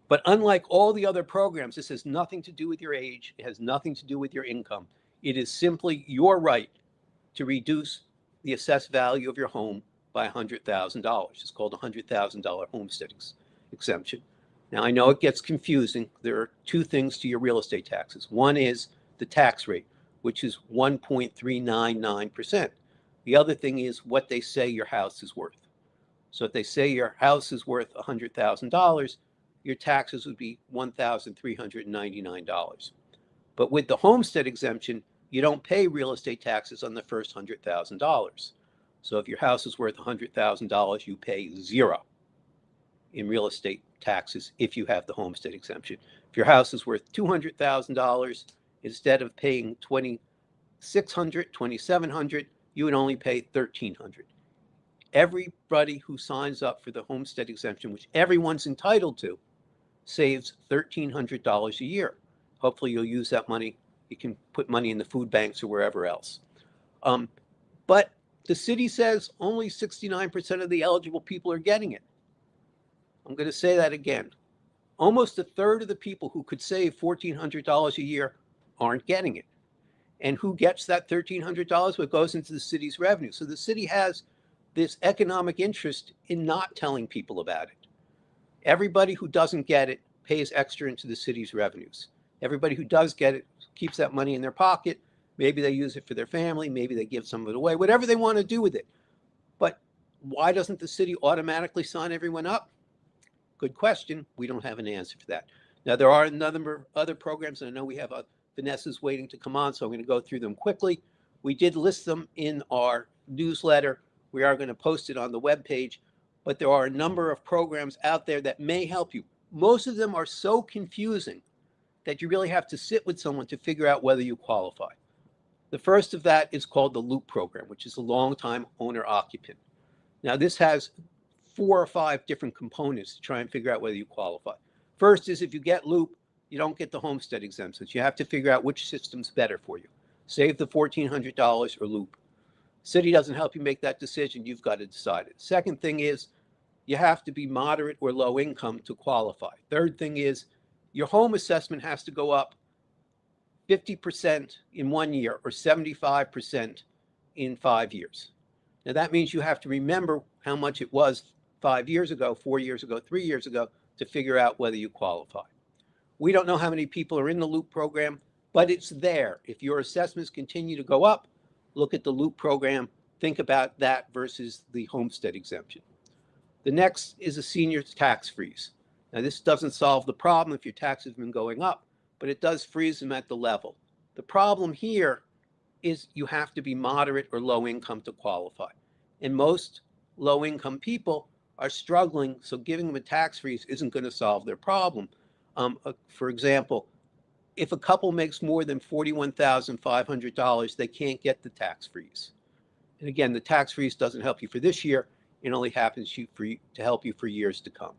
But unlike all the other programs, this has nothing to do with your age. It has nothing to do with your income. It is simply your right to reduce the assessed value of your home by $100,000. It's called a $100,000 homestead exemption. Now, I know it gets confusing. There are two things to your real estate taxes. One is the tax rate, which is 1.399%. The other thing is what they say your house is worth. So if they say your house is worth $100,000, your taxes would be $1,399. But with the homestead exemption, you don't pay real estate taxes on the first $100,000. So if your house is worth $100,000, you pay zero in real estate taxes if you have the homestead exemption. If your house is worth $200,000, instead of paying $2,600, $2,700, you would only pay $1,300. Everybody who signs up for the homestead exemption, which everyone's entitled to, saves $1,300 a year. Hopefully you'll use that money. You can put money in the food banks or wherever else. But the city says only 69% of the eligible people are getting it. I'm going to say that again. Almost a third of the people who could save $1,400 a year aren't getting it. And who gets that $1,300? Well, it goes into the city's revenue. So the city has this economic interest in not telling people about it. Everybody who doesn't get it pays extra into the city's revenues. Everybody who does get it keeps that money in their pocket. Maybe they use it for their family. Maybe they give some of it away, whatever they want to do with it. But why doesn't the city automatically sign everyone up? Good question. We don't have an answer for that. Now, there are a number of other programs, and I know we have Vanessa's waiting to come on, so I'm going to go through them quickly. We did list them in our newsletter. We are going to post it on the webpage, but there are a number of programs out there that may help you. Most of them are so confusing that you really have to sit with someone to figure out whether you qualify. The first of that is called the LOOP program, which is a long-time owner-occupant. Now, this has 4 or 5 different components to try and figure out whether you qualify. First is if you get LOOP, you don't get the homestead exemptions. You have to figure out which system's better for you. Save the $1,400 or LOOP. City doesn't help you make that decision. You've got to decide it. Second thing is you have to be moderate or low income to qualify. Third thing is your home assessment has to go up 50% in 1 year or 75% in 5 years. Now that means you have to remember how much it was 5 years ago, 4 years ago, 3 years ago to figure out whether you qualify. We don't know how many people are in the LOOP program, but it's there. If your assessments continue to go up, look at the LOOP program. Think about that versus the homestead exemption. The next is a senior tax freeze. Now, this doesn't solve the problem if your taxes have been going up, but it does freeze them at the level. The problem here is you have to be moderate or low income to qualify. And most low income people are struggling, so giving them a tax freeze isn't going to solve their problem. For example, if a couple makes more than $41,500, they can't get the tax freeze. And again, the tax freeze doesn't help you for this year. It only happens to help you for years to come.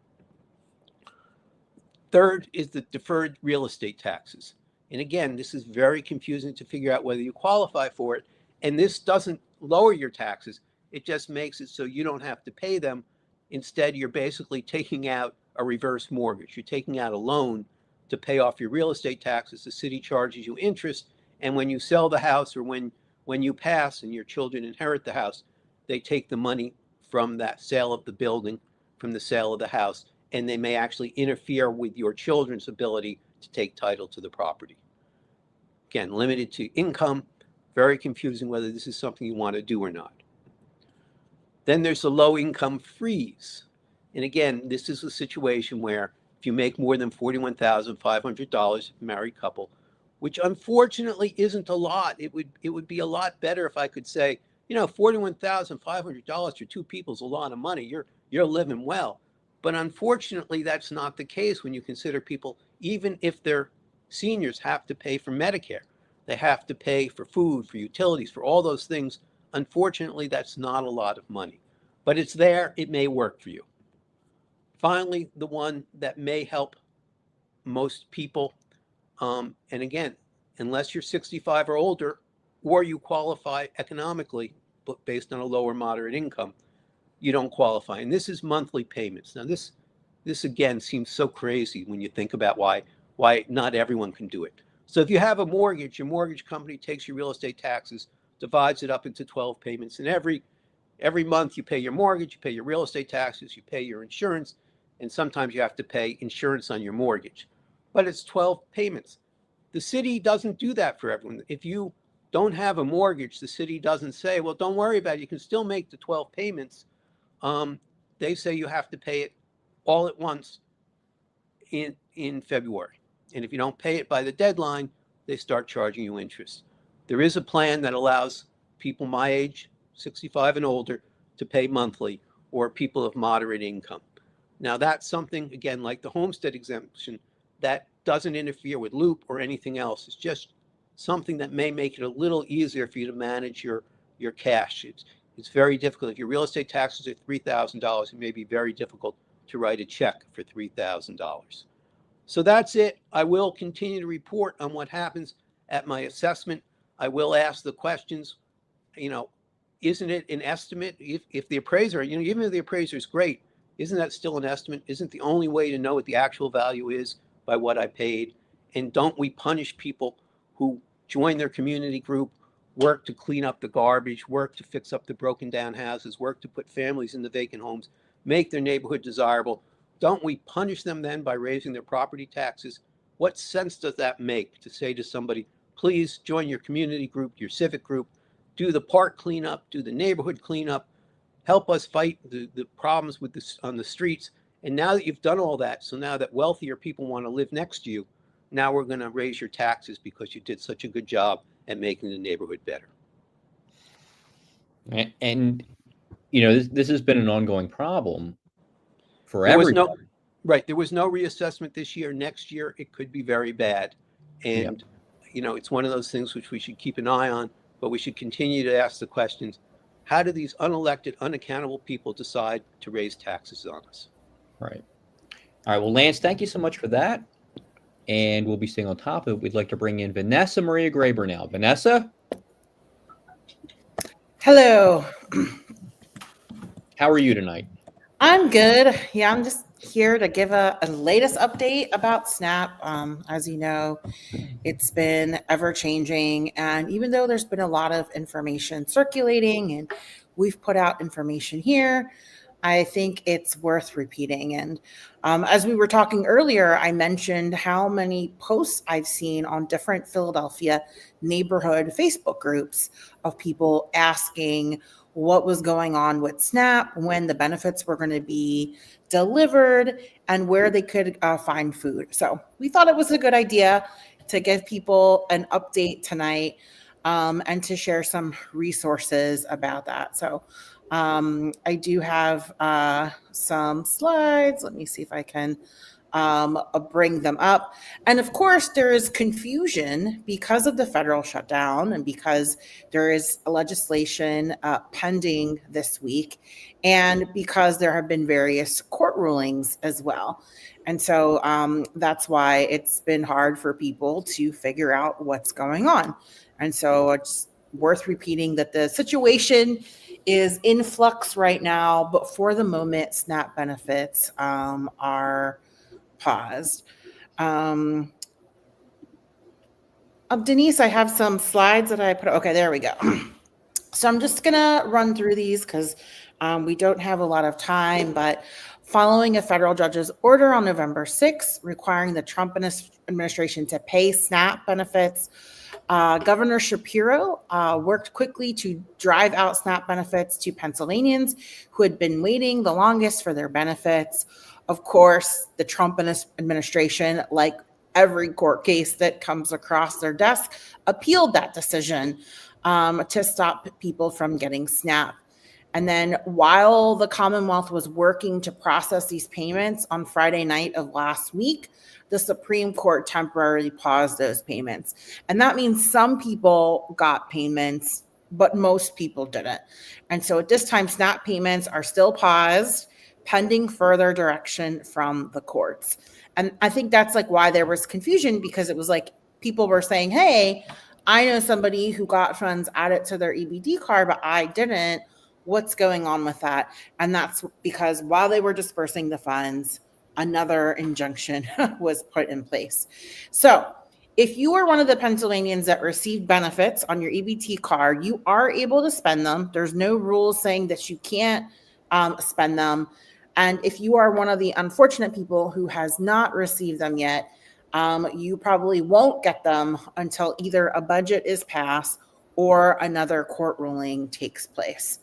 Third is the deferred real estate taxes. And again, this is very confusing to figure out whether you qualify for it. And this doesn't lower your taxes. It just makes it so you don't have to pay them. Instead, you're basically taking out a reverse mortgage. You're taking out a loan to pay off your real estate taxes. The city charges you interest. And when you sell the house or when you pass and your children inherit the house, they take the money from that sale of the building, from the sale of the house, and they may actually interfere with your children's ability to take title to the property. Again, limited to income, very confusing whether this is something you want to do or not. Then there's the low income freeze. And again, this is a situation where if you make more than $41,500, married couple, which unfortunately isn't a lot. It would be a lot better if I could say, you know, $41,500 for 2 people is a lot of money. You're living well. But unfortunately, that's not the case when you consider people, even if they're seniors, have to pay for Medicare. They have to pay for food, for utilities, for all those things. Unfortunately, that's not a lot of money. But it's there. It may work for you. Finally, the one that may help most people, and again, unless you're 65 or older, or you qualify economically, but based on a lower moderate income, you don't qualify. And this is monthly payments. Now, this again seems so crazy when you think about why not everyone can do it. So if you have a mortgage, your mortgage company takes your real estate taxes, divides it up into 12 payments, and every month you pay your mortgage, you pay your real estate taxes, you pay your insurance, and sometimes you have to pay insurance on your mortgage. But it's 12 payments. The city doesn't do that for everyone. If you don't have a mortgage, the city doesn't say, well, don't worry about it. You can still make the 12 payments. They say you have to pay it all at once in February. And if you don't pay it by the deadline, they start charging you interest. There is a plan that allows people my age, 65 and older, to pay monthly, or people of moderate income. Now, that's something, again, like the homestead exemption, that doesn't interfere with LOOP or anything else. It's just something that may make it a little easier for you to manage your cash. It's very difficult. If your real estate taxes are $3,000, it may be very difficult to write a check for $3,000. So that's it. I will continue to report on what happens at my assessment. I will ask the questions, isn't it an estimate? If the appraiser, even if the appraiser is great, isn't that still an estimate? Isn't the only way to know what the actual value is by what I paid? And don't we punish people who join their community group, work to clean up the garbage, work to fix up the broken down houses, work to put families in the vacant homes, make their neighborhood desirable, don't we punish them then by raising their property taxes? What sense does that make to say to somebody, please join your community group, your civic group, do the park cleanup, do the neighborhood cleanup, help us fight the problems with this on the streets. And now that you've done all that, so now that wealthier people want to live next to you, now we're going to raise your taxes because you did such a good job at making the neighborhood better. And you know, this has been an ongoing problem for There was everybody. there was no reassessment this year. Next year, it could be very bad. And, you know, it's one of those things which we should keep an eye on, but we should continue to ask the questions. How do these unelected, unaccountable people decide to raise taxes on us? Right. All right. Well, Lance, thank you so much for that. And we'll be staying on top of it. We'd like to bring in Vanessa Maria Graber now. Vanessa? Hello. How are you tonight? I'm good. Yeah, I'm just here to give a latest update about SNAP. As you know, it's been ever changing. And even though there's been a lot of information circulating and we've put out information here, I think it's worth repeating. And as we were talking earlier, I mentioned how many posts I've seen on different Philadelphia neighborhood Facebook groups of people asking what was going on with SNAP, when the benefits were going to be delivered, and where they could find food. So we thought it was a good idea to give people an update tonight and to share some resources about that. So I do have some slides. Let me see if I can bring them up. And of course, there is confusion because of the federal shutdown and because there is legislation pending this week and because there have been various court rulings as well. And so that's why it's been hard for people to figure out what's going on. And so it's worth repeating that the situation is in flux right now, but for the moment, SNAP benefits are paused. Denise, I have some slides that I put. Okay, there we go. So I'm just gonna run through these because we don't have a lot of time, but following a federal judge's order on November 6th, requiring the Trump administration to pay SNAP benefits, Governor Shapiro worked quickly to drive out SNAP benefits to Pennsylvanians who had been waiting the longest for their benefits. Of course, the Trump administration, like every court case that comes across their desk, appealed that decision to stop people from getting SNAP. And then while the Commonwealth was working to process these payments on Friday night of last week, the Supreme Court temporarily paused those payments. And that means some people got payments, but most people didn't. And so at this time, SNAP payments are still paused, pending further direction from the courts. And I think that's like why there was confusion, because it was like people were saying, hey, I know somebody who got funds added to their EBT card, but I didn't. What's going on with that? And that's because while they were dispersing the funds, another injunction was put in place. So if you are one of the Pennsylvanians that received benefits on your EBT card, you are able to spend them. There's no rules saying that you can't spend them. And if you are one of the unfortunate people who has not received them yet, you probably won't get them until either a budget is passed or another court ruling takes place.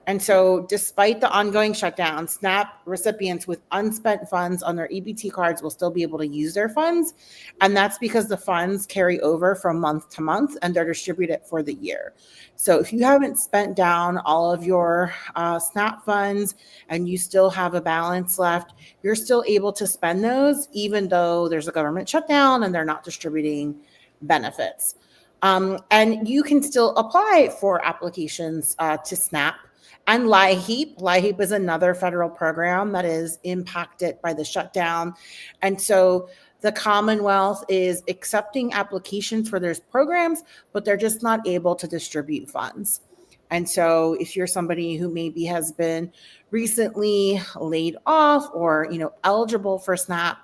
And so despite the ongoing shutdown, SNAP recipients with unspent funds on their EBT cards will still be able to use their funds. And that's because the funds carry over from month to month and they're distributed for the year. So if you haven't spent down all of your SNAP funds and you still have a balance left, you're still able to spend those even though there's a government shutdown and they're not distributing benefits. And you can still apply for applications to SNAP and LIHEAP. LIHEAP is another federal program that is impacted by the shutdown. And so the Commonwealth is accepting applications for those programs, but they're just not able to distribute funds. And so if you're somebody who maybe has been recently laid off or, eligible for SNAP,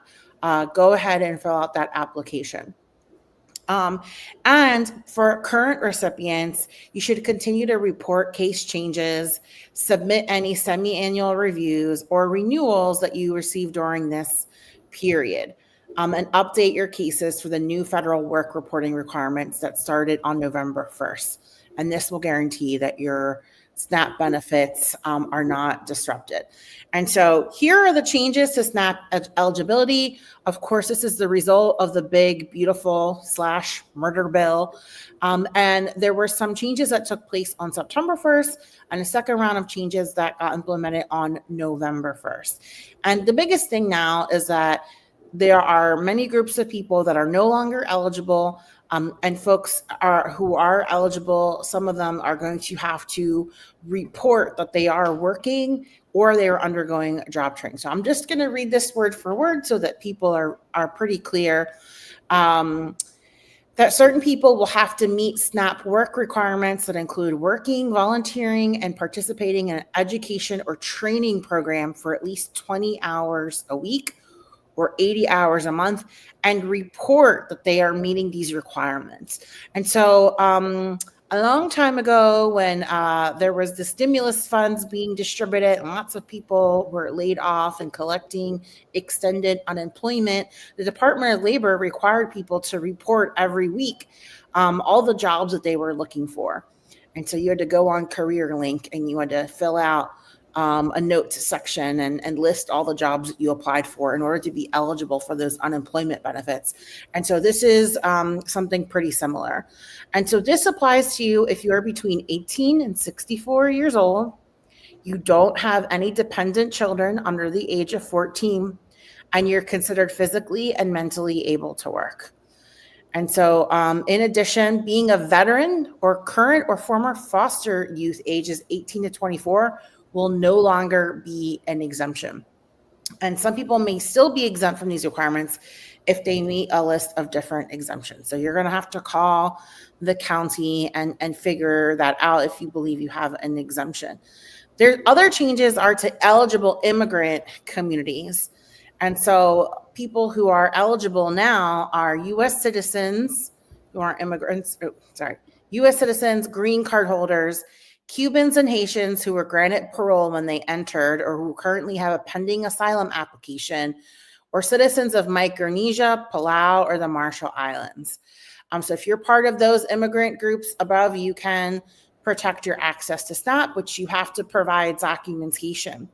go ahead and fill out that application. And for current recipients, you should continue to report case changes, submit any semi-annual reviews or renewals that you receive during this period, and update your cases for the new federal work reporting requirements that started on November 1st. And this will guarantee that your SNAP benefits are not disrupted. And so here are the changes to SNAP eligibility. Of course, this is the result of the big, beautiful / murder bill. And there were some changes that took place on September 1st and a second round of changes that got implemented on November 1st. And the biggest thing now is that there are many groups of people that are no longer eligible. And folks who are eligible, some of them are going to have to report that they are working or they are undergoing job training. So I'm just going to read this word for word so that people are pretty clear. That certain people will have to meet SNAP work requirements that include working, volunteering, and participating in an education or training program for at least 20 hours a week or 80 hours a month, and report that they are meeting these requirements. And so a long time ago when there was the stimulus funds being distributed and lots of people were laid off and collecting extended unemployment, the Department of Labor required people to report every week all the jobs that they were looking for. And so you had to go on CareerLink and you had to fill out a notes section and list all the jobs that you applied for in order to be eligible for those unemployment benefits. And so this is something pretty similar. And so this applies to you if you're between 18 and 64 years old, you don't have any dependent children under the age of 14, and you're considered physically and mentally able to work. And so in addition, being a veteran or current or former foster youth ages 18 to 24 will no longer be an exemption. And some people may still be exempt from these requirements if they meet a list of different exemptions. So you're going to have to call the county and figure that out if you believe you have an exemption. There's other changes are to eligible immigrant communities. And so people who are eligible now are U.S. citizens who are immigrants, U.S. citizens, green card holders, Cubans and Haitians who were granted parole when they entered or who currently have a pending asylum application, or citizens of Micronesia, Palau, or the Marshall Islands. So if you're part of those immigrant groups above, you can protect your access to SNAP, which you have to provide documentation.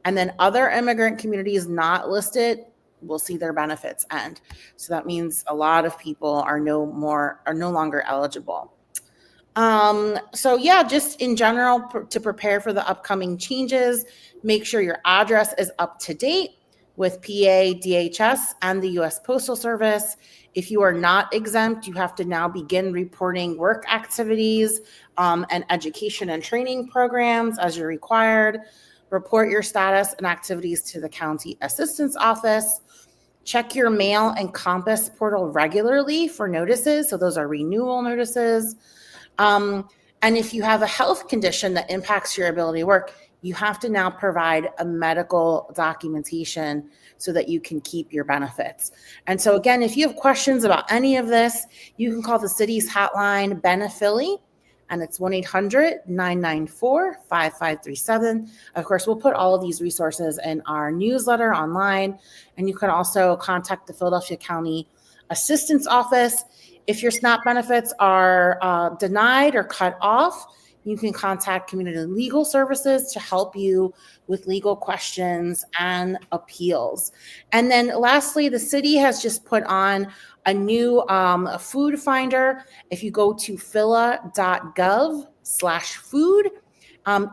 And then other immigrant communities not listed will see their benefits end. So that means a lot of people are no longer eligible. So yeah, just in general, to prepare for the upcoming changes, make sure your address is up to date with PA, DHS, and the U.S. Postal Service. If you are not exempt, you have to now begin reporting work activities and education and training programs as you're required. Report your status and activities to the county assistance office. Check your mail and Compass portal regularly for notices. So those are renewal notices. And if you have a health condition that impacts your ability to work, you have to now provide a medical documentation so that you can keep your benefits. And so again, if you have questions about any of this, you can call the city's hotline, Benephilly, and it's 1-800-994-5537. Of course, we'll put all of these resources in our newsletter online, and you can also contact the Philadelphia County Assistance Office. If your SNAP benefits are denied or cut off, you can contact Community Legal Services to help you with legal questions and appeals. And then lastly, the city has just put on a new food finder. If you go to phila.gov/food,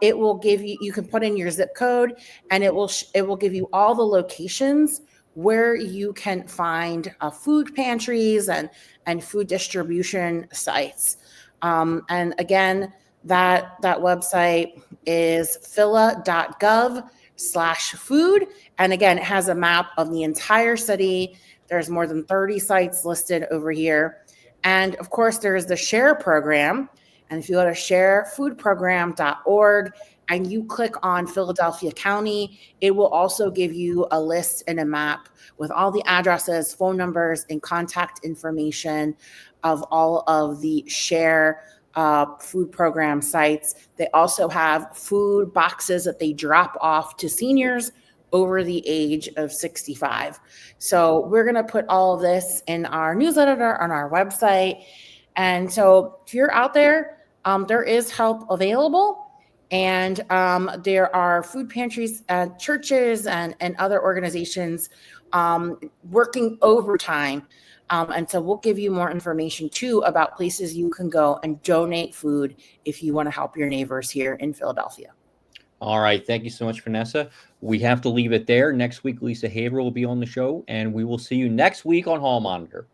it will give you, you can put in your zip code, and it will give you all the locations where you can find food pantries and food distribution sites. And again, that website is phila.gov/food. And again, it has a map of the entire city. There's more than 30 sites listed over here. And of course, there is the SHARE program. And if you go to sharefoodprogram.org and you click on Philadelphia County, it will also give you a list and a map with all the addresses, phone numbers, and contact information of all of the share food program sites. They also have food boxes that they drop off to seniors over the age of 65. So we're going to put all of this in our newsletter on our website. And so if you're out there, there is help available. And there are food pantries, churches, and other organizations working overtime. And so we'll give you more information too about places you can go and donate food if you want to help your neighbors here in Philadelphia. All right. Thank you so much, Vanessa. We have to leave it there. Next week, Lisa Haber will be on the show, and we will see you next week on Hall Monitor.